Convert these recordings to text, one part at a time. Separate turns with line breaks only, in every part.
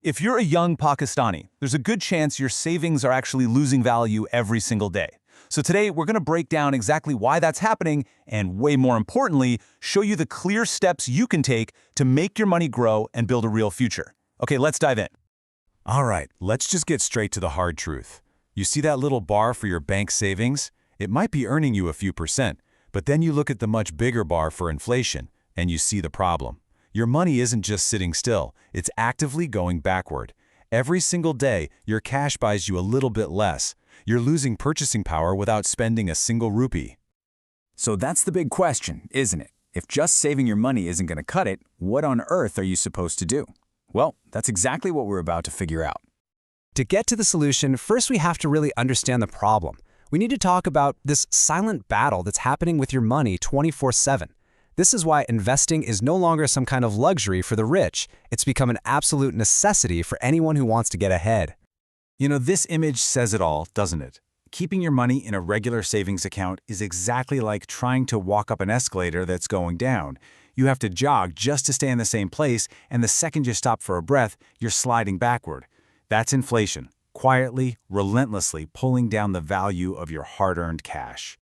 If you're a young Pakistani, there's a good chance your savings are actually losing value every single day. So today, we're going to break down exactly why that's happening and, way more importantly, show you the clear steps you can take to make your money grow and build a real future. Okay, let's dive in.
All right, let's just get straight to the hard truth. You see that little bar for your bank savings? It might be earning you a few percent, but then you look at the much bigger bar for inflation, and you see the problem. Your money isn't just sitting still, it's actively going backward. Every single day, your cash buys you a little bit less. You're losing purchasing power without spending a single rupee.
So that's the big question, isn't it? If just saving your money isn't going to cut it, what on earth are you supposed to do? Well, that's exactly what we're about to figure out.
To get to the solution, first we have to really understand the problem. We need to talk about this silent battle that's happening with your money 24/7. This is why investing is no longer some kind of luxury for the rich. It's become an absolute necessity for anyone who wants to get ahead.
You know, this image says it all, doesn't it? Keeping your money in a regular savings account is exactly like trying to walk up an escalator that's going down. You have to jog just to stay in the same place, and the second you stop for a breath, you're sliding backward. That's inflation, quietly, relentlessly pulling down the value of your hard-earned cash.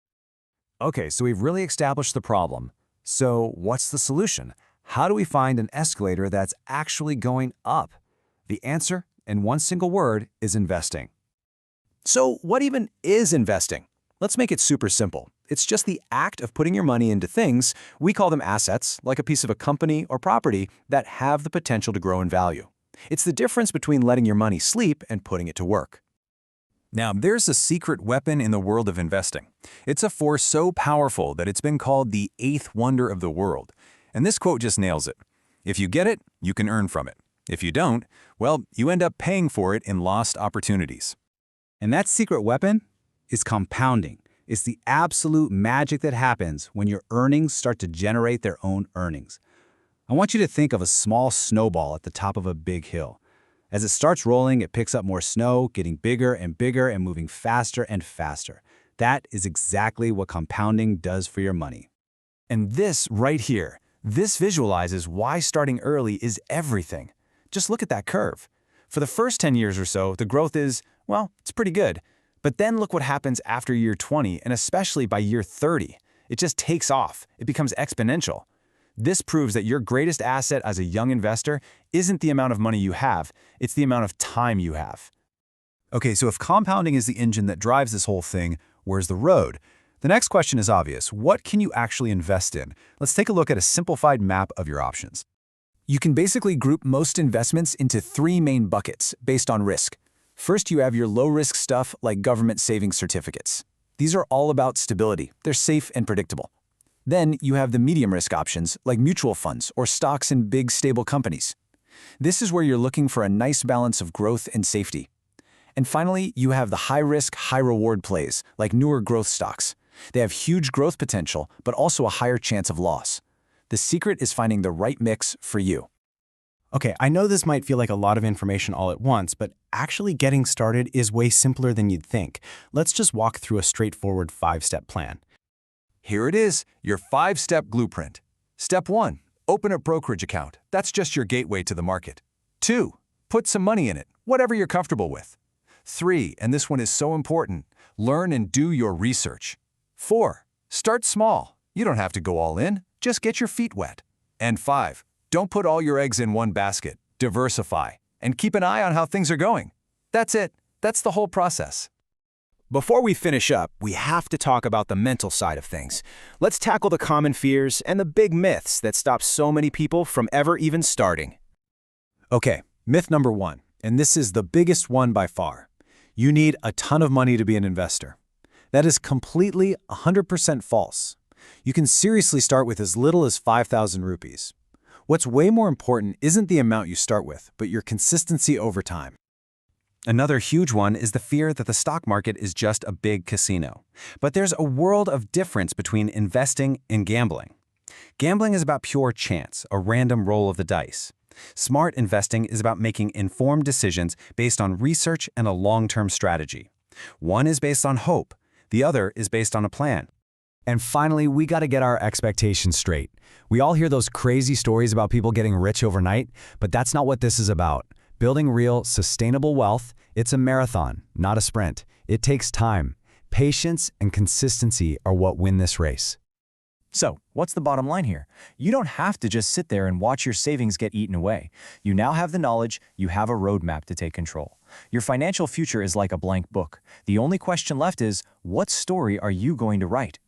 Okay, so we've really established the problem. So what's the solution? How do we find an escalator that's actually going up? The answer, in one single word, is investing.
So what even is investing? Let's make it super simple. It's just the act of putting your money into things, we call them assets, like a piece of a company or property, that have the potential to grow in value. It's the difference between letting your money sleep and putting it to work.
Now, there's a secret weapon in the world of investing. It's a force so powerful that it's been called the eighth wonder of the world. And this quote just nails it. If you get it, you can earn from it. If you don't, well, you end up paying for it in lost opportunities.
And that secret weapon is compounding. It's the absolute magic that happens when your earnings start to generate their own earnings. I want you to think of a small snowball at the top of a big hill. As it starts rolling, it picks up more snow, getting bigger and bigger and moving faster and faster. That is exactly what compounding does for your money.
And this right here, this visualizes why starting early is everything. Just look at that curve. For the first 10 years or so, the growth is, well, it's pretty good. But then look what happens after year 20, and especially by year 30. It just takes off. It becomes exponential. This proves that your greatest asset as a young investor isn't the amount of money you have, it's the amount of time you have. Okay, so if compounding is the engine that drives this whole thing, where's the road? The next question is obvious. What can you actually invest in? Let's take a look at a simplified map of your options.
You can basically group most investments into three main buckets based on risk. First, you have your low-risk stuff like government savings certificates. These are all about stability. They're safe and predictable. Then you have the medium-risk options like mutual funds or stocks in big, stable companies. This is where you're looking for a nice balance of growth and safety. And finally, you have the high-risk, high-reward plays like newer growth stocks. They have huge growth potential, but also a higher chance of loss. The secret is finding the right mix for you.
Okay, I know this might feel like a lot of information all at once, but actually getting started is way simpler than you'd think. Let's just walk through a straightforward 5-step plan.
Here it is, your 5-step blueprint. Step 1, open a brokerage account. That's just your gateway to the market. 2, put some money in it, whatever you're comfortable with. 3, and this one is so important, learn and do your research. 4, start small. You don't have to go all in, just get your feet wet. And 5, don't put all your eggs in one basket. Diversify, and keep an eye on how things are going. That's it. That's the whole process.
Before we finish up, we have to talk about the mental side of things. Let's tackle the common fears and the big myths that stop so many people from ever even starting.
Okay, myth number 1, and this is the biggest one by far. You need a ton of money to be an investor. That is completely 100% false. You can seriously start with as little as 5,000 rupees. What's way more important isn't the amount you start with, but your consistency over time. Another huge one is the fear that the stock market is just a big casino. But there's a world of difference between investing and gambling. Gambling is about pure chance, a random roll of the dice. Smart investing is about making informed decisions based on research and a long-term strategy. One is based on hope, the other is based on a plan.
And finally, we got to get our expectations straight. We all hear those crazy stories about people getting rich overnight, but that's not what this is about.
Building real, sustainable wealth, it's a marathon, not a sprint. It takes time. Patience and consistency are what win this race.
So, what's the bottom line here? You don't have to just sit there and watch your savings get eaten away. You now have the knowledge, you have a roadmap to take control. Your financial future is like a blank book. The only question left is, what story are you going to write?